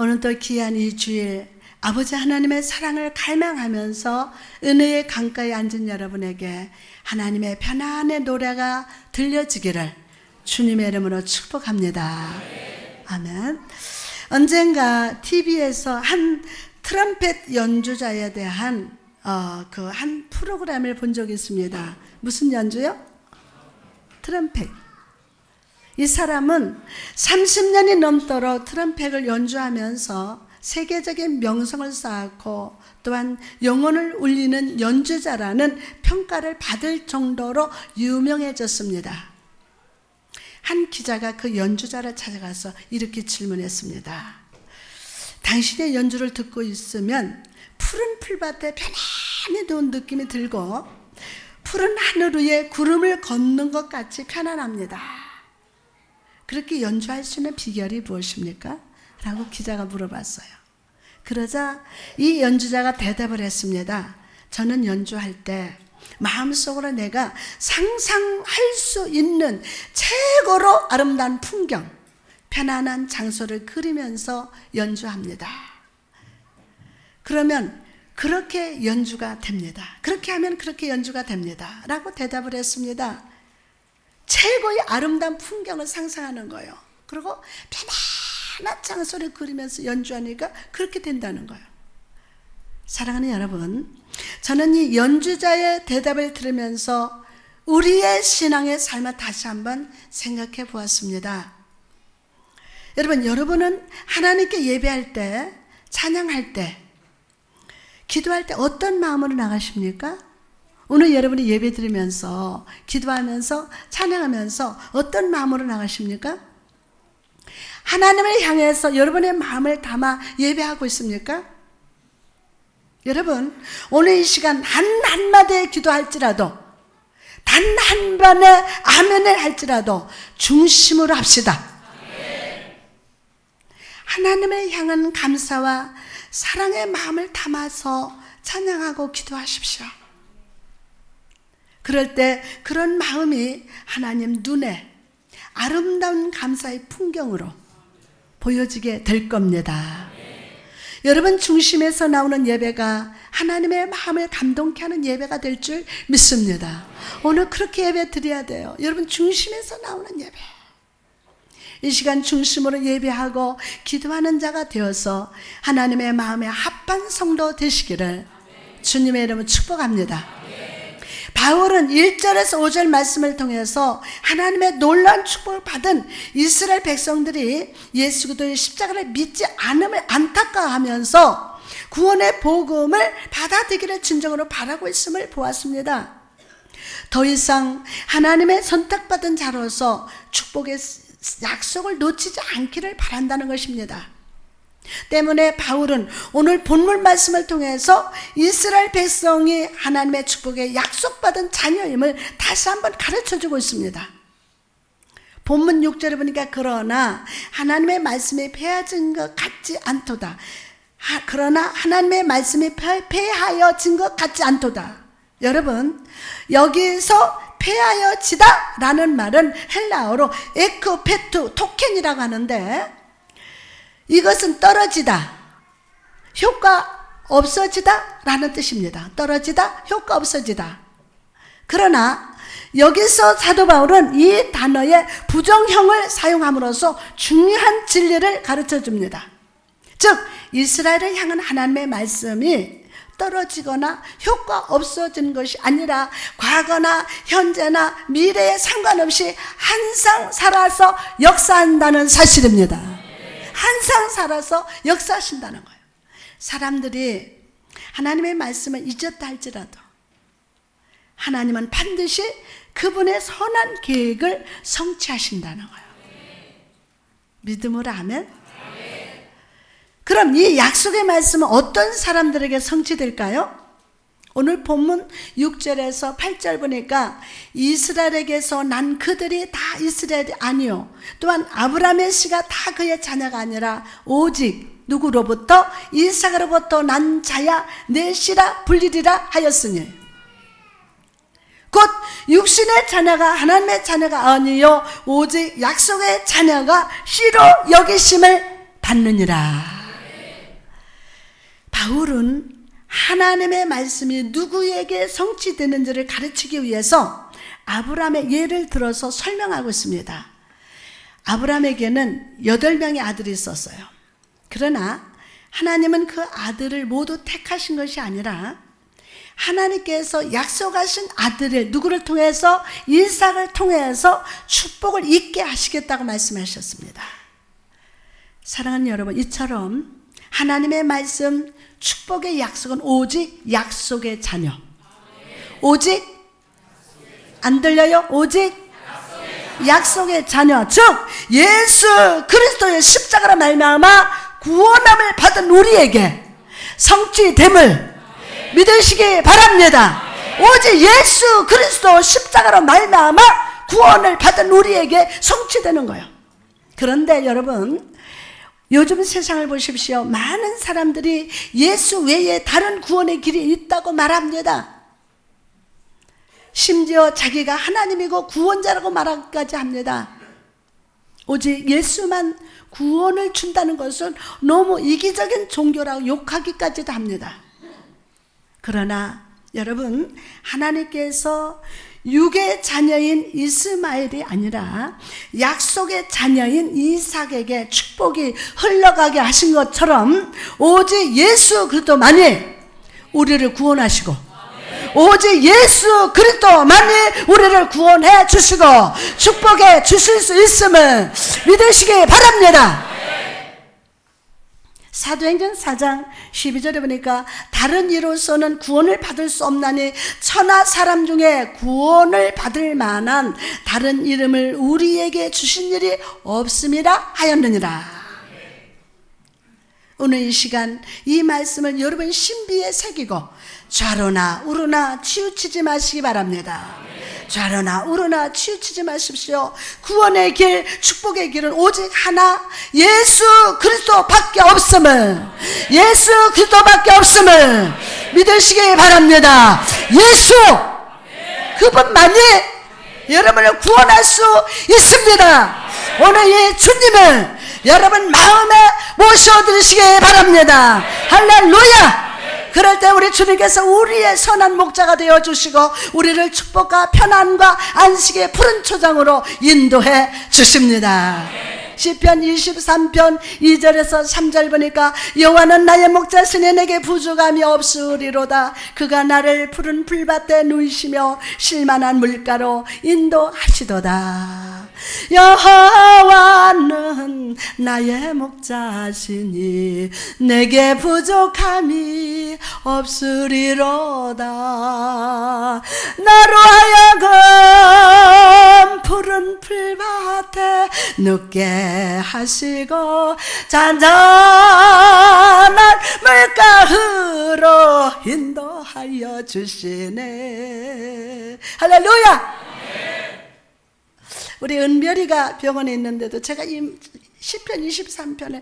오늘도 귀한 이 주일 아버지 하나님의 사랑을 갈망하면서 은혜의 강가에 앉은 여러분에게 하나님의 편안의 노래가 들려지기를 주님의 이름으로 축복합니다. 아멘. 언젠가 TV에서 한 트럼펫 연주자에 대한 한 프로그램을 본 적이 있습니다. 무슨 연주요? 트럼펫. 이 사람은 30년이 넘도록 트럼펫을 연주하면서 세계적인 명성을 쌓았고 또한 영혼을 울리는 연주자라는 평가를 받을 정도로 유명해졌습니다. 한 기자가 그 연주자를 찾아가서 이렇게 질문했습니다. 당신의 연주를 듣고 있으면 푸른 풀밭에 편안히 누운 느낌이 들고 푸른 하늘 위에 구름을 걷는 것 같이 편안합니다. 그렇게 연주할 수 있는 비결이 무엇입니까? 라고 기자가 물어봤어요. 그러자 이 연주자가 대답을 했습니다. 저는 연주할 때 마음속으로 내가 상상할 수 있는 최고로 아름다운 풍경, 편안한 장소를 그리면서 연주합니다. 그러면 그렇게 연주가 됩니다. 그렇게 하면 그렇게 연주가 됩니다. 라고 대답을 했습니다. 최고의 아름다운 풍경을 상상하는 거예요. 그리고 편안한 장소를 그리면서 연주하니까 그렇게 된다는 거예요. 사랑하는 여러분, 저는 이 연주자의 대답을 들으면서 우리의 신앙의 삶을 다시 한번 생각해 보았습니다. 여러분은 하나님께 예배할 때, 찬양할 때, 기도할 때 어떤 마음으로 나가십니까? 오늘 여러분이 예배 드리면서, 기도하면서, 찬양하면서 어떤 마음으로 나가십니까? 하나님을 향해서 여러분의 마음을 담아 예배하고 있습니까? 여러분, 오늘 이 시간 단 한마디에 기도할지라도, 단 한 번의 아멘을 할지라도 중심으로 합시다. 하나님을 향한 감사와 사랑의 마음을 담아서 찬양하고 기도하십시오. 그럴 때 그런 마음이 하나님 눈에 아름다운 감사의 풍경으로 보여지게 될 겁니다. 여러분 중심에서 나오는 예배가 하나님의 마음을 감동케 하는 예배가 될 줄 믿습니다. 오늘 그렇게 예배 드려야 돼요. 여러분 중심에서 나오는 예배. 이 시간 중심으로 예배하고 기도하는 자가 되어서 하나님의 마음에 합한 성도 되시기를 주님의 이름으로 축복합니다. 바울은 1절에서 5절 말씀을 통해서 하나님의 놀라운 축복을 받은 이스라엘 백성들이 예수 그리스도의 십자가를 믿지 않음을 안타까워하면서 구원의 복음을 받아들이기를 진정으로 바라고 있음을 보았습니다. 더 이상 하나님의 선택받은 자로서 축복의 약속을 놓치지 않기를 바란다는 것입니다. 때문에 바울은 오늘 본문 말씀을 통해서 이스라엘 백성이 하나님의 축복에 약속받은 자녀임을 다시 한번 가르쳐주고 있습니다. 본문 6절에 보니까 그러나 하나님의 말씀이 폐하진 것 같지 않도다. 그러나 하나님의 말씀이 폐하여진 것 같지 않도다. 여러분, 여기서 폐하여지다 라는 말은 헬라어로 에크페투 토켄이라고 하는데 이것은 떨어지다, 효과 없어지다 라는 뜻입니다. 떨어지다, 효과 없어지다. 그러나 여기서 사도 바울은 이 단어의 부정형을 사용함으로써 중요한 진리를 가르쳐 줍니다. 즉 이스라엘을 향한 하나님의 말씀이 떨어지거나 효과 없어지는 것이 아니라 과거나 현재나 미래에 상관없이 항상 살아서 역사한다는 사실입니다. 항상 살아서 역사하신다는 거예요. 사람들이 하나님의 말씀을 잊었다 할지라도 하나님은 반드시 그분의 선한 계획을 성취하신다는 거예요. 믿음으로 아멘? 그럼 이 약속의 말씀은 어떤 사람들에게 성취될까요? 오늘 본문 6절에서 8절 보니까 이스라엘에게서 난 그들이 다 이스라엘이 아니요 또한 아브라함의 씨가 다 그의 자녀가 아니라 오직 누구로부터? 이삭으로부터 난 자야 내 씨라 불리리라 하였으니 곧 육신의 자녀가 하나님의 자녀가 아니요 오직 약속의 자녀가 씨로 여기심을 받느니라. 바울은 하나님의 말씀이 누구에게 성취되는지를 가르치기 위해서 아브라함의 예를 들어서 설명하고 있습니다. 아브라함에게는 8명의 아들이 있었어요. 그러나 하나님은 그 아들을 모두 택하신 것이 아니라 하나님께서 약속하신 아들을 누구를 통해서? 이삭을 통해서 축복을 있게 하시겠다고 말씀하셨습니다. 사랑하는 여러분, 이처럼 하나님의 말씀, 축복의 약속은 오직 약속의 자녀. 오직, 안 들려요? 오직 약속의 자녀. 즉 예수 그리스도의 십자가로 말미암아 구원함을 받은 우리에게 성취됨을 믿으시기 바랍니다. 오직 예수 그리스도 십자가로 말미암아 구원을 받은 우리에게 성취되는 거예요. 그런데 여러분, 요즘 세상을 보십시오. 많은 사람들이 예수 외에 다른 구원의 길이 있다고 말합니다. 심지어 자기가 하나님이고 구원자라고 말하기까지 합니다. 오직 예수만 구원을 준다는 것은 너무 이기적인 종교라고 욕하기까지도 합니다. 그러나 여러분, 하나님께서 육의 자녀인 이스마엘이 아니라 약속의 자녀인 이삭에게 축복이 흘러가게 하신 것처럼 오직 예수 그리스도만이 우리를 구원하시고 오직 예수 그리스도만이 우리를 구원해 주시고 축복해 주실 수 있음을 믿으시기 바랍니다. 사도행전 4장 12절에 보니까 다른 이로서는 구원을 받을 수 없나니 천하 사람 중에 구원을 받을 만한 다른 이름을 우리에게 주신 일이 없음이라 하였느니라. 오늘 이 시간 이 말씀을 여러분 신비에 새기고 좌로나 우로나 치우치지 마시기 바랍니다. 좌로나 우로나 치우치지 마십시오. 구원의 길, 축복의 길은 오직 하나, 예수 그리스도밖에 없음을, 예수 그리스도밖에 없음을 믿으시기 바랍니다. 예수 그분만이 여러분을 구원할 수 있습니다. 오늘 이 주님을 여러분 마음에 모셔드리시기 바랍니다. 할렐루야. 그럴 때 우리 주님께서 우리의 선한 목자가 되어주시고 우리를 축복과 편안과 안식의 푸른 초장으로 인도해 주십니다. 시편 23편 2절에서 3절 보니까 여호와는 나의 목자시니 내게 부족함이 없으리로다. 그가 나를 푸른 풀밭에 누이시며 쉴만한 물가로 인도하시도다. 여호와는 나의 목자시니 내게 부족함이 없으리로다. 나로 하여금 푸른 풀밭에 눕게 하시고 잔잔한 물가로 인도하여 주시네. 할렐루야. 우리 은별이가 병원에 있는데도 제가 이 시편 23편을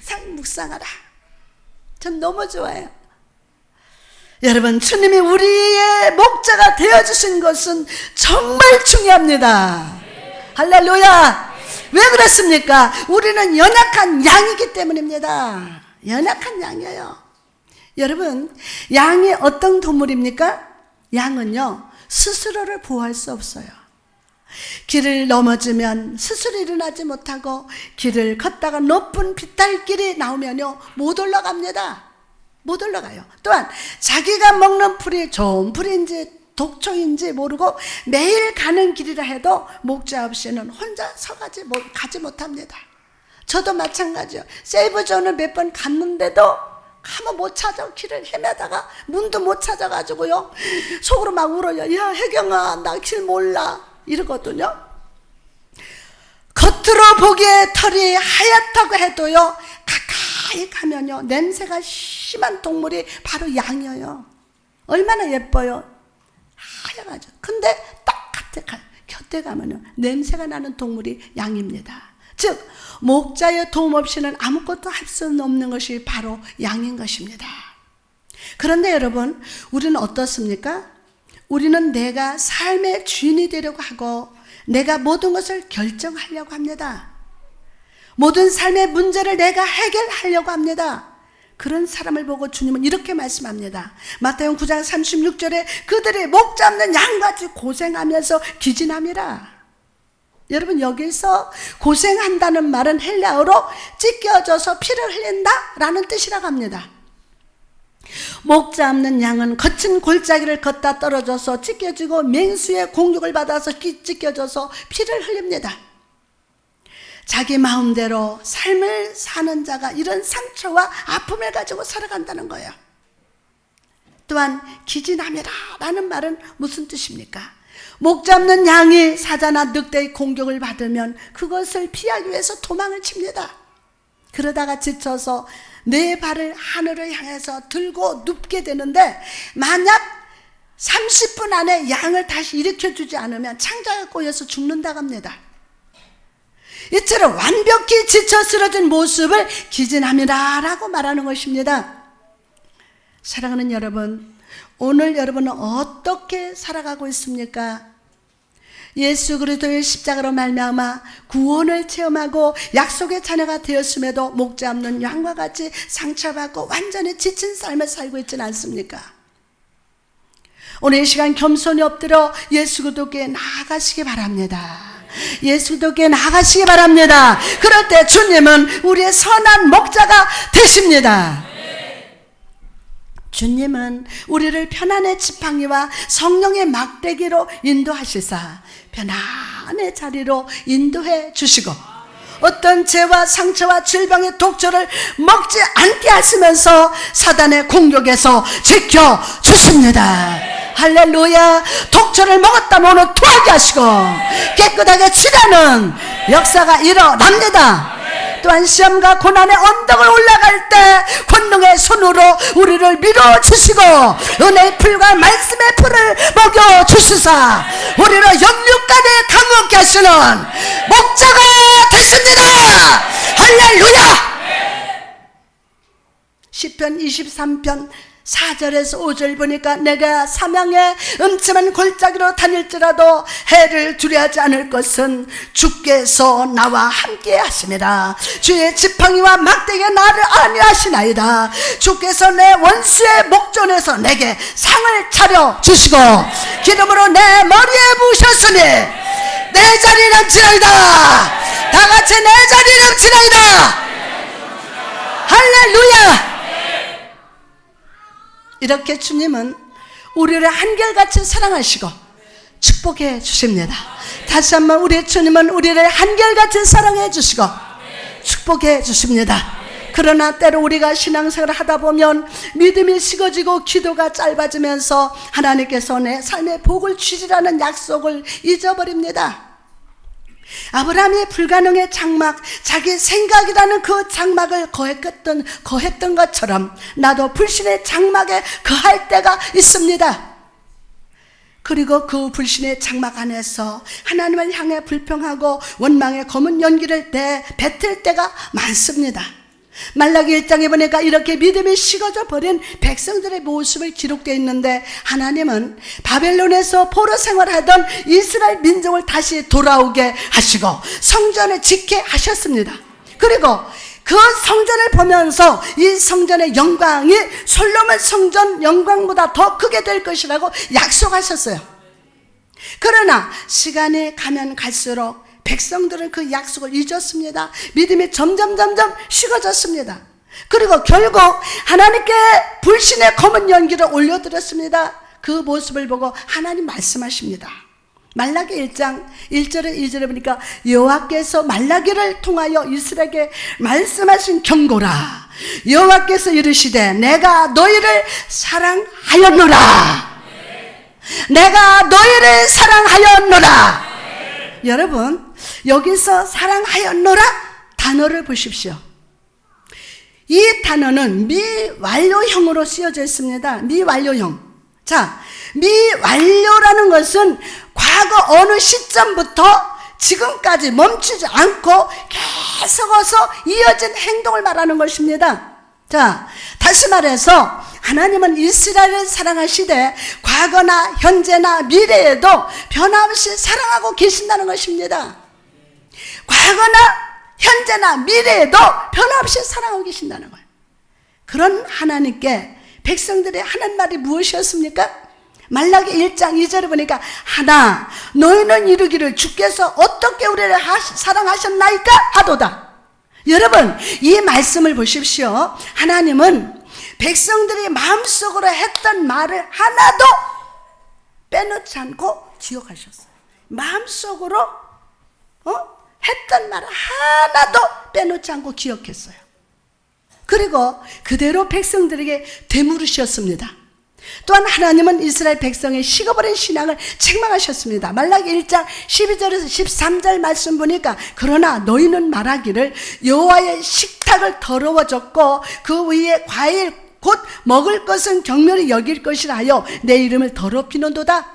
항상 묵상하라. 전 너무 좋아요. 여러분, 주님이 우리의 목자가 되어주신 것은 정말 중요합니다. 할렐루야. 왜 그렇습니까? 우리는 연약한 양이기 때문입니다. 연약한 양이에요. 여러분, 양이 어떤 동물입니까? 양은요, 스스로를 보호할 수 없어요. 길을 넘어지면 스스로 일어나지 못하고 길을 걷다가 높은 비탈길이 나오면요 못 올라갑니다. 못 올라가요. 또한 자기가 먹는 풀이 좋은 풀인지 독초인지 모르고 매일 가는 길이라 해도 목자 없이는 혼자 가지 못합니다. 저도 마찬가지요. 세이브존을 몇 번 갔는데도 가면 못 찾아. 길을 헤매다가 문도 못 찾아가지고요 속으로 막 울어요. 야, 혜경아, 나 길 몰라 이러거든요. 겉으로 보기에 털이 하얗다고 해도요 가까이 가면요 냄새가 심한 동물이 바로 양이에요. 얼마나 예뻐요. 하얀하죠. 근데 딱 곁에 가면요 냄새가 나는 동물이 양입니다. 즉 목자의 도움 없이는 아무것도 할 수 없는 것이 바로 양인 것입니다. 그런데 여러분, 우리는 어떻습니까? 우리는 내가 삶의 주인이 되려고 하고 내가 모든 것을 결정하려고 합니다. 모든 삶의 문제를 내가 해결하려고 합니다. 그런 사람을 보고 주님은 이렇게 말씀합니다. 마태복음 9장 36절에 그들이 목 잡는 양같이 고생하면서 기진함이라. 여러분, 여기서 고생한다는 말은 헬라어로 찢겨져서 피를 흘린다라는 뜻이라고 합니다. 목 잡는 양은 거친 골짜기를 걷다 떨어져서 찢겨지고 맹수의 공격을 받아서 찢겨져서 피를 흘립니다. 자기 마음대로 삶을 사는 자가 이런 상처와 아픔을 가지고 살아간다는 거예요. 또한 기진함이라 라는 말은 무슨 뜻입니까? 목 잡는 양이 사자나 늑대의 공격을 받으면 그것을 피하기 위해서 도망을 칩니다. 그러다가 지쳐서 네 발을 하늘을 향해서 들고 눕게 되는데, 만약 30분 안에 양을 다시 일으켜주지 않으면 창자가 꼬여서 죽는다고 합니다. 이처럼 완벽히 지쳐 쓰러진 모습을 기진함이라 라고 말하는 것입니다. 사랑하는 여러분, 오늘 여러분은 어떻게 살아가고 있습니까? 예수 그리스도의 십자가로 말미암아 구원을 체험하고 약속의 자녀가 되었음에도 목 잡는 양과 같이 상처받고 완전히 지친 삶을 살고 있지는 않습니까? 오늘 이 시간 겸손히 엎드려 예수 그리스도께 나아가시기 바랍니다. 예수 그리스도께 나아가시기 바랍니다. 그럴 때 주님은 우리의 선한 목자가 되십니다. 주님은 우리를 편안의 지팡이와 성령의 막대기로 인도하시사 편안의 자리로 인도해 주시고, 어떤 죄와 상처와 질병의 독초를 먹지 않게 하시면서 사단의 공격에서 지켜 주십니다. 할렐루야. 독초를 먹었다면 오늘 토하게 하시고 깨끗하게 치라는 역사가 일어납니다. 또한 시험과 고난의 언덕을 올라갈 때 권능의 손으로 우리를 밀어주시고 은혜의 풀과 말씀의 풀을 먹여주시사 우리를 영육간에 강하게 하시는 목자가 되십니다. 할렐루야. 시편 23편 4절에서 5절 보니까 내가 사망의 음침한 골짜기로 다닐지라도 해를 두려워하지 않을 것은 주께서 나와 함께 하심이라. 주의 지팡이와 막대기가 나를 안위하시나이다. 주께서 내 원수의 목전에서 내게 상을 차려 주시고 기름으로 내 머리에 부으셨으니 내 자리 넘치나이다. 다같이 내 자리 넘치나이다. 할렐루야. 이렇게 주님은 우리를 한결같이 사랑하시고 축복해 주십니다. 다시 한번 우리 주님은 우리를 한결같이 사랑해 주시고 축복해 주십니다. 그러나 때로 우리가 신앙생활을 하다 보면 믿음이 식어지고 기도가 짧아지면서 하나님께서 내 삶의 복을 주시라는 약속을 잊어버립니다. 아브라함이 불가능의 장막, 자기 생각이라는 그 장막을 거했던 것처럼 나도 불신의 장막에 거할 때가 있습니다. 그리고 그 불신의 장막 안에서 하나님을 향해 불평하고 원망의 검은 연기를 뱉을 때가 많습니다. 말라기 1장에 보니까 이렇게 믿음이 식어져 버린 백성들의 모습을 기록되어 있는데, 하나님은 바벨론에서 포로 생활하던 이스라엘 민족을 다시 돌아오게 하시고 성전을 짓게 하셨습니다. 그리고 그 성전을 보면서 이 성전의 영광이 솔로몬 성전 영광보다 더 크게 될 것이라고 약속하셨어요. 그러나 시간이 가면 갈수록 백성들은 그 약속을 잊었습니다. 믿음이 점점 식어졌습니다. 그리고 결국 하나님께 불신의 검은 연기를 올려드렸습니다. 그 모습을 보고 하나님 말씀하십니다. 말라기 1장 1절에 2절에 보니까 여호와께서 말라기를 통하여 이스라엘에게 말씀하신 경고라. 여호와께서 이르시되 내가 너희를 사랑하였노라. 내가 너희를 사랑하였노라. 여러분, 여기서 사랑하였노라 단어를 보십시오. 이 단어는 미완료형으로 쓰여져 있습니다. 미완료형. 자, 미완료라는 것은 과거 어느 시점부터 지금까지 멈추지 않고 계속해서 이어진 행동을 말하는 것입니다. 자, 다시 말해서 하나님은 이스라엘을 사랑하시되 과거나 현재나 미래에도 변함없이 사랑하고 계신다는 것입니다. 과거나 현재나 미래에도 변함없이 사랑하고 계신다는 거예요. 그런 하나님께 백성들의 하는 말이 무엇이었습니까? 말라기 1장 2절에 보니까 하나 너희는 이르기를 주께서 어떻게 우리를 사랑하셨나이까 하도다. 여러분 이 말씀을 보십시오. 하나님은 백성들이 마음속으로 했던 말을 하나도 빼놓지 않고 기억하셨어요. 마음속으로 했던 말을 하나도 빼놓지 않고 기억했어요. 그리고 그대로 백성들에게 되물으셨습니다. 또한 하나님은 이스라엘 백성의 식어버린 신앙을 책망하셨습니다. 말라기 1장 12절에서 13절 말씀 보니까 그러나 너희는 말하기를 여호와의 식탁을 더러워졌고 그 위에 과일 곧 먹을 것은 경멸히 여길 것이라 하여 내 이름을 더럽히는도다.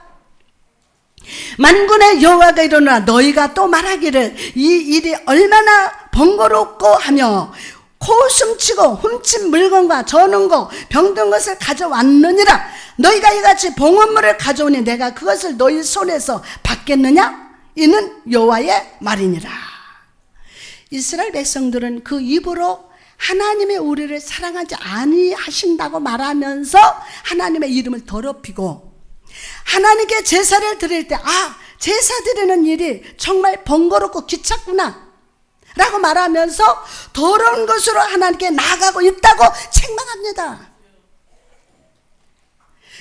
만군의 여호와가 이르노라 너희가 또 말하기를 이 일이 얼마나 번거롭고 하며 코숨치고 훔친 물건과 저는 거 병든 것을 가져왔느니라. 너희가 이같이 봉헌물을 가져오니 내가 그것을 너희 손에서 받겠느냐? 이는 여호와의 말이니라. 이스라엘 백성들은 그 입으로 하나님의 우리를 사랑하지 아니하신다고 말하면서 하나님의 이름을 더럽히고 하나님께 제사를 드릴 때 제사 드리는 일이 정말 번거롭고 귀찮구나 라고 말하면서 더러운 것으로 하나님께 나아가고 있다고 책망합니다.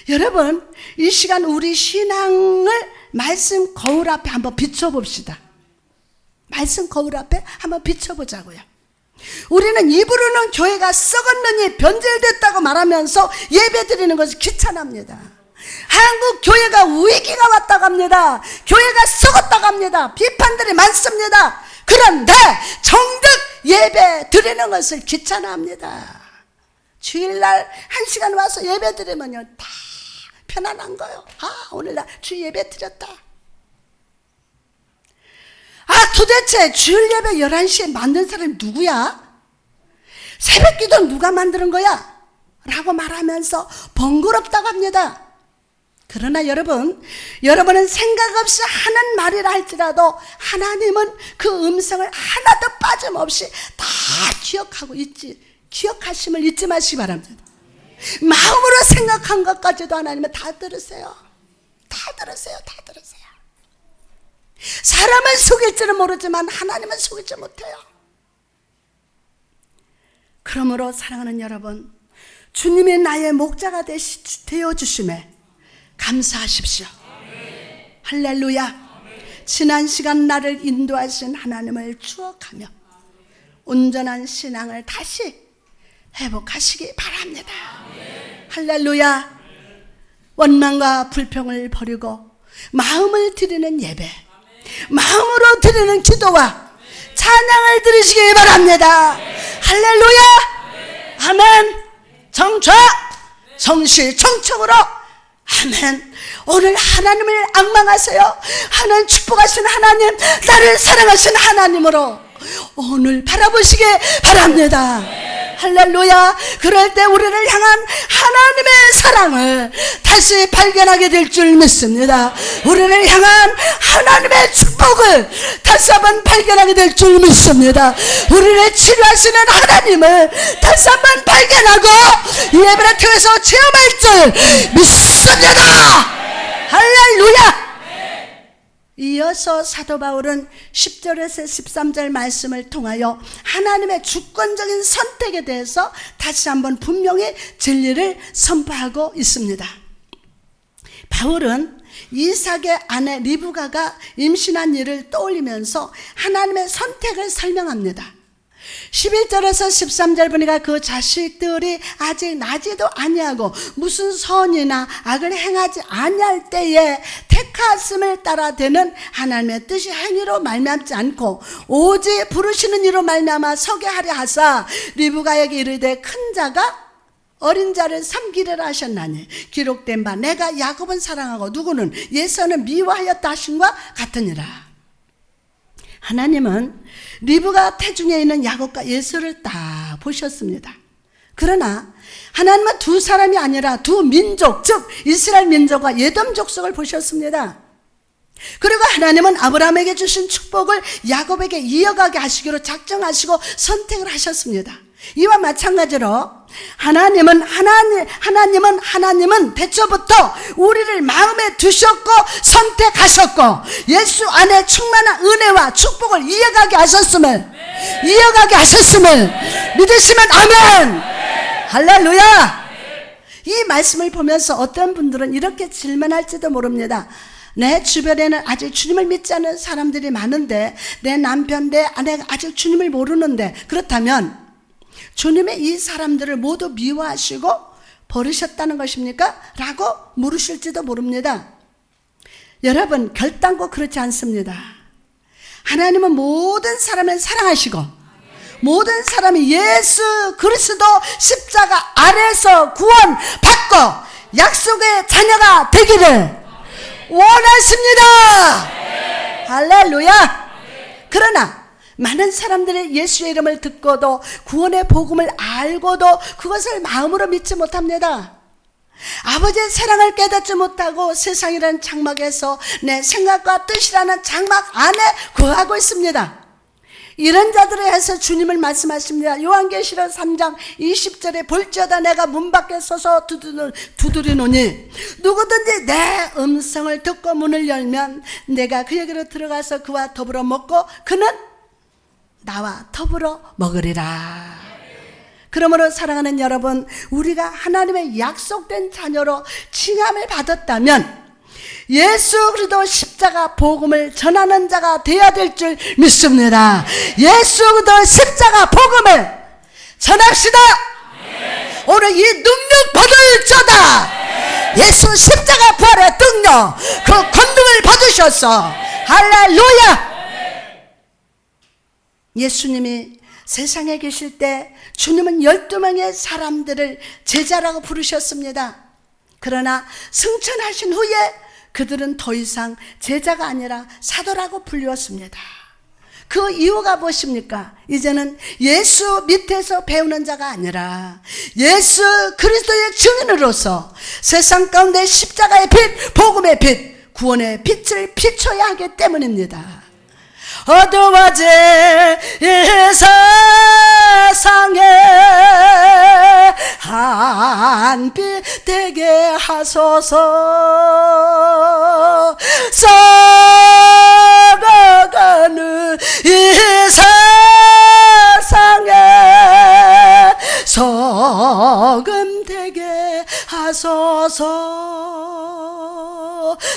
여러분 이 시간 우리 신앙을 말씀 거울 앞에 한번 비춰봅시다. 말씀 거울 앞에 한번 비춰보자고요. 우리는 입으로는 교회가 썩었느니 변질됐다고 말하면서 예배드리는 것이 귀찮합니다. 한국 교회가 위기가 왔다고 합니다. 교회가 썩었다고 합니다. 비판들이 많습니다. 그런데 정작 예배 드리는 것을 귀찮아합니다. 주일날 1시간 와서 예배 드리면요 다 편안한 거예요. 오늘 나 주 예배 드렸다. 도대체 주일 예배 11시에 만든 사람이 누구야? 새벽 기도 누가 만드는 거야? 라고 말하면서 번거롭다고 합니다. 그러나 여러분은 생각 없이 하는 말이라 할지라도 하나님은 그 음성을 하나도 빠짐없이 다 기억하심을 잊지 마시기 바랍니다. 마음으로 생각한 것까지도 하나님은 다 들으세요. 다 들으세요. 사람은 속일지는 모르지만 하나님은 속이지 못해요. 그러므로 사랑하는 여러분, 주님이 나의 목자가 되어주심에 감사하십시오. 할렐루야. 지난 시간 나를 인도하신 하나님을 추억하며 온전한 신앙을 다시 회복하시기 바랍니다. 할렐루야. 원망과 불평을 버리고 마음을 드리는 예배, 마음으로 드리는 기도와 찬양을 드리시기 바랍니다. 할렐루야. 아멘. 정좌 정시 청청으로 아멘. 오늘 하나님을 앙망하세요. 하나님 축복하신 하나님, 나를 사랑하신 하나님으로 오늘 바라보시기 바랍니다. 할렐루야. 그럴 때 우리를 향한 하나님의 사랑을 다시 발견하게 될 줄 믿습니다. 우리를 향한 하나님의 축복을 다시 한번 발견하게 될 줄 믿습니다. 우리를 치료하시는 하나님을 다시 한번 발견하고 예배를 통해서 체험할 줄 믿습니다. 할렐루야. 이어서 사도 바울은 10절에서 13절 말씀을 통하여 하나님의 주권적인 선택에 대해서 다시 한번 분명히 진리를 선포하고 있습니다. 바울은 이삭의 아내 리브가가 임신한 일을 떠올리면서 하나님의 선택을 설명합니다. 11절에서 13절 보니까 그 자식들이 아직 나지도 아니하고 무슨 선이나 악을 행하지 아니할 때에 택하심을 따라 되는 하나님의 뜻이 행위로 말미암지 않고 오직 부르시는 이로 말미암아 서게 하려 하사 리브가에게 이르되 큰 자가 어린 자를 섬기려라 하셨나니 기록된 바 내가 야곱은 사랑하고 누구는 예서는 미워하였다 하신과 같으니라. 하나님은 리브가 태중에 있는 야곱과 예서를 다 보셨습니다. 그러나 하나님은 두 사람이 아니라 두 민족, 즉 이스라엘 민족과 예돔 족속을 보셨습니다. 그리고 하나님은 아브라함에게 주신 축복을 야곱에게 이어가게 하시기로 작정하시고 선택을 하셨습니다. 이와 마찬가지로 하나님은 대초부터 우리를 마음에 두셨고 선택하셨고 예수 안에 충만한 은혜와 축복을 이어가게 하셨음을 믿으시면 아멘. 할렐루야. 이 말씀을 보면서 어떤 분들은 이렇게 질문할지도 모릅니다. 내 주변에는 아직 주님을 믿지 않는 사람들이 많은데 내 남편, 내 아내가 아직 주님을 모르는데 그렇다면 주님이 이 사람들을 모두 미워하시고 버리셨다는 것입니까? 라고 물으실지도 모릅니다. 여러분, 결단코 그렇지 않습니다. 하나님은 모든 사람을 사랑하시고 모든 사람이 예수 그리스도 십자가 아래서 구원받고 약속의 자녀가 되기를 원하십니다. 할렐루야. 그러나 많은 사람들이 예수의 이름을 듣고도 구원의 복음을 알고도 그것을 마음으로 믿지 못합니다. 아버지의 사랑을 깨닫지 못하고 세상이라는 장막에서 내 생각과 뜻이라는 장막 안에 거하고 있습니다. 이런 자들에 대해서 주님을 말씀하십니다. 요한계시록 3장 20절에 볼지어다 내가 문 밖에 서서 두드리노니 누구든지 내 음성을 듣고 문을 열면 내가 그에게로 들어가서 그와 더불어 먹고 그는 나와 더불어 먹으리라. 그러므로 사랑하는 여러분, 우리가 하나님의 약속된 자녀로 칭함을 받았다면 예수 그리스도 십자가 복음을 전하는 자가 되어야 될 줄 믿습니다. 예수 그리스도 십자가 복음을 전합시다. 오늘 이 능력 받을 자다. 예수 십자가 부활의 능력, 그 권능을 받으셔서 할렐루야. 예수님이 세상에 계실 때 주님은 12명의 사람들을 제자라고 부르셨습니다. 그러나 승천하신 후에 그들은 더 이상 제자가 아니라 사도라고 불렸습니다. 그 이유가 무엇입니까? 이제는 예수 밑에서 배우는 자가 아니라 예수 그리스도의 증인으로서 세상 가운데 십자가의 빛, 복음의 빛, 구원의 빛을 비춰야 하기 때문입니다. 어두워진 이 세상에 한빛 되게 하소서. 썩어가는 이 세상에 소금 되게 하소서.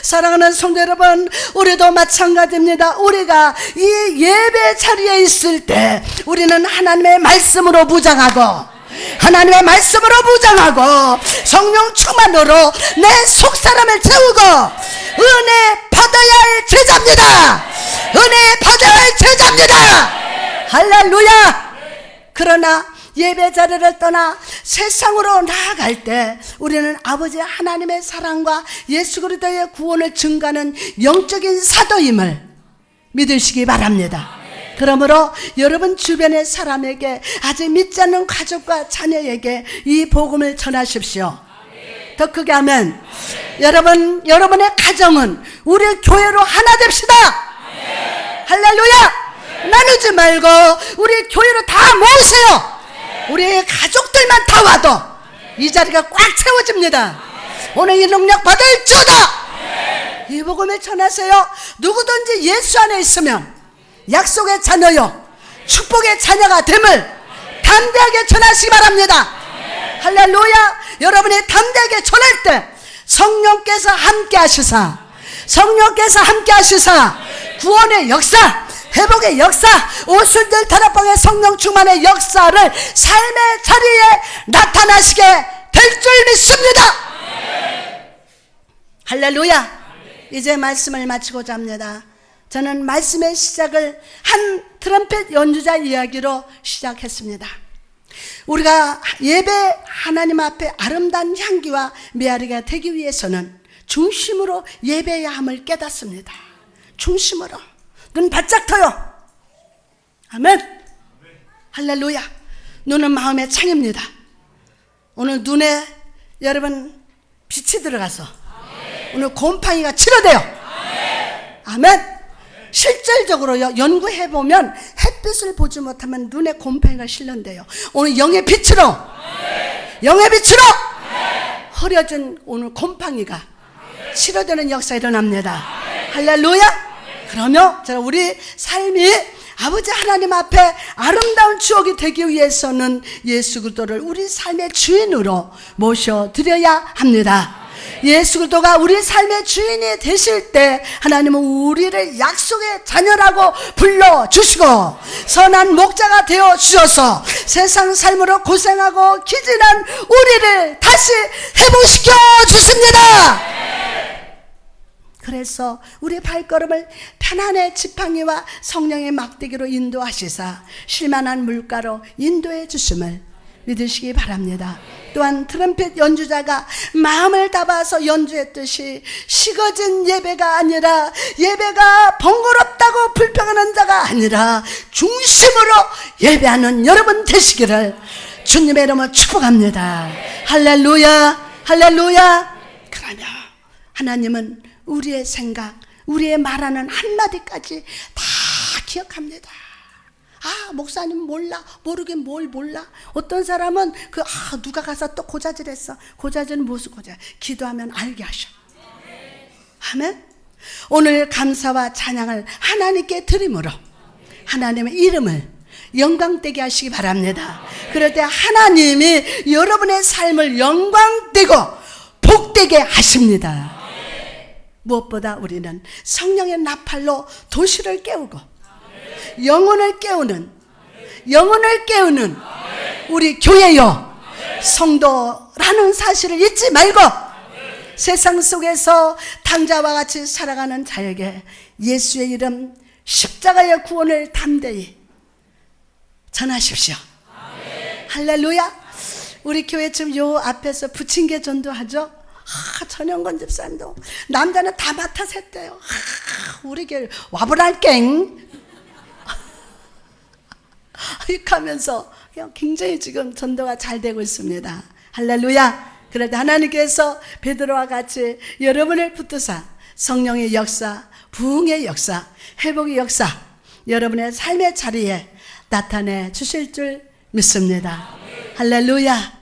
사랑하는 성도 여러분, 우리도 마찬가지입니다. 우리가 이 예배 자리에 있을 때 우리는 하나님의 말씀으로 무장하고 하나님의 말씀으로 무장하고 성령 충만으로 내 속사람을 채우고 은혜 받아야 할 제자입니다. 은혜 받아야 할 제자입니다. 할렐루야. 그러나 예배 자리를 떠나 세상으로 나아갈 때 우리는 아버지 하나님의 사랑과 예수 그리스도의 구원을 증가하는 영적인 사도임을 믿으시기 바랍니다. 그러므로 여러분 주변의 사람에게 아직 믿지 않는 가족과 자녀에게 이 복음을 전하십시오. 더 크게 하면 여러분의 가정은 우리 교회로 하나 됩시다. 할렐루야. 나누지 말고 우리 교회로 다 모으세요. 우리 가족들만 다 와도 이 자리가 꽉 채워집니다. 오늘 이 능력 받을 주다. 이 복음을 전하세요. 누구든지 예수 안에 있으면 약속의 자녀요 축복의 자녀가 됨을 담대하게 전하시기 바랍니다. 할렐루야. 여러분이 담대하게 전할 때 성령께서 함께 하시사 구원의 역사, 회복의 역사, 오순절 다락방의 성령 충만의 역사를 삶의 자리에 나타나시게 될 줄 믿습니다. 할렐루야. 이제 말씀을 마치고자 합니다. 저는 말씀의 시작을 한 트럼펫 연주자 이야기로 시작했습니다. 우리가 예배 하나님 앞에 아름다운 향기와 메아리가 되기 위해서는 중심으로 예배해야 함을 깨닫습니다. 중심으로 눈 바짝 터요. 아멘. 할렐루야. 눈은 마음의 창입니다. 오늘 눈에 여러분 빛이 들어가서 오늘 곰팡이가 치료돼요. 아멘. 실질적으로 연구해보면 햇빛을 보지 못하면 눈에 곰팡이가 실른대요. 오늘 영의 빛으로 영의 빛으로 흐려진 오늘 곰팡이가 치료되는 역사 일어납니다. 할렐루야. 그러면 우리 삶이 아버지 하나님 앞에 아름다운 추억이 되기 위해서는 예수 그리스도를 우리 삶의 주인으로 모셔드려야 합니다. 예수 그리스도가 우리 삶의 주인이 되실 때 하나님은 우리를 약속의 자녀라고 불러주시고 선한 목자가 되어주셔서 세상 삶으로 고생하고 기진한 우리를 다시 회복시켜 주십니다. 그래서 우리 발걸음을 편안의 지팡이와 성령의 막대기로 인도하시사 실만한 물가로 인도해 주심을 믿으시기 바랍니다. 또한 트럼펫 연주자가 마음을 담아서 연주했듯이 식어진 예배가 아니라 예배가 번거롭다고 불평하는 자가 아니라 중심으로 예배하는 여러분 되시기를 주님의 이름으로 축복합니다. 할렐루야. 할렐루야. 그러면 하나님은 우리의 생각, 우리의 말하는 한마디까지 다 기억합니다. 아, 목사님 몰라. 모르긴 뭘 몰라. 어떤 사람은 누가 가서 또 고자질했어. 고자질은 무슨 고자? 기도하면 알게 하셔. 아멘. 오늘 감사와 찬양을 하나님께 드림으로 하나님의 이름을 영광되게 하시기 바랍니다. 그럴 때 하나님이 여러분의 삶을 영광되고 복되게 하십니다. 무엇보다 우리는 성령의 나팔로 도시를 깨우고 영혼을 깨우는 우리 교회요 성도라는 사실을 잊지 말고 세상 속에서 당자와 같이 살아가는 자에게 예수의 이름 십자가의 구원을 담대히 전하십시오. 할렐루야. 우리 교회 지금 요 앞에서 부침개 전도하죠. 전영건 집사님도 남자는 다 맡아서 했대요. 우리 교회 와보랄갱 이렇게 하면서 굉장히 지금 전도가 잘 되고 있습니다. 할렐루야. 그럴 때 하나님께서 베드로와 같이 여러분을 붙드사 성령의 역사, 부흥의 역사, 회복의 역사 여러분의 삶의 자리에 나타내 주실 줄 믿습니다. 할렐루야.